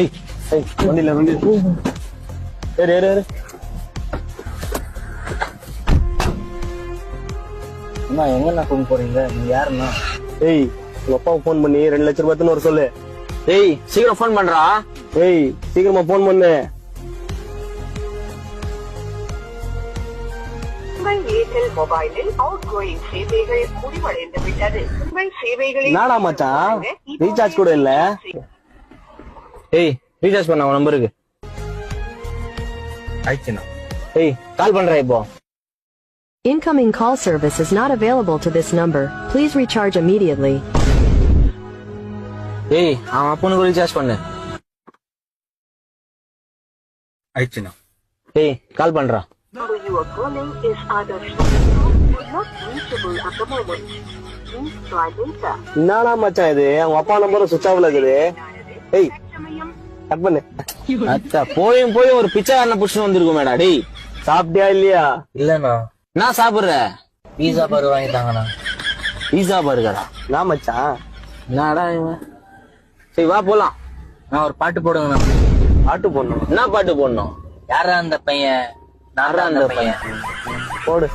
ஏய் ஏய் வண்டில வண்டி ஏறு ஏறு ஏறு. அண்ணா எங்கண்ணா கொண்டு போறீங்க? நீங்க யாருண்ணா? ஏய் உங்க அப்பாவுக்கு போன் பண்ணி 2 லட்சம் ரூபாய்ன்னு ஒரு சொல்லு. ஏய் சீக்கிரம் போன் பண்றா. ஏய் சீக்கிரமா போன் பண்ணு. உங்கள் ஏர்டெல் மொபைலில் அவுட் கோயிங் சேவைகள் முடிவடைந்து விட்டது. உங்கள் சேவைகளை என்னடா மச்சான் ரீசார்ஜ் கூட இல்ல. ஏய் ரீசார்ஜ் பண்ண உன் நம்பருக்கு. ஆயிடுச்சுண்ணா. ஏய் கால் பண்றேன் இப்போ. Incoming call service is not available to this number. Please recharge immediately. ஏய் அவன் அப்பனுக்கு ரீசார்ஜ் பண்ணு. ஆயிடுச்சுண்ணா. ஏய் கால் பண்றா. number you are calling is either not reachable at the moment. Please try later. என்னடா மச்சான் இது அவங்க அப்பா நம்பரும் சுவிட்ச் ஆஃப்ல இருக்குது. ஏய் கட் பண்ணு. அச்சா போயும் ஒரு பிச்சைக்காரனை புடிச்சு வந்திருக்கும் மேடா. டேய் சாப்பிட்டியா இல்லையா? இல்லண்ணா. நான் சாப்பிடுற பீஸா பர்கர் வாங்கிட்டாங்கண்ணா. பீஸா பர்கரா? நான் மச்சான் என்னடா இவன். சரி வா போலாம். நான் ஒரு பாட்டு போடுங்கண்ணா. பாட்டு போடணும். என்ன பாட்டு போடணும்? யாரா அந்த பையன்? நாரா அந்த பையன். போடு.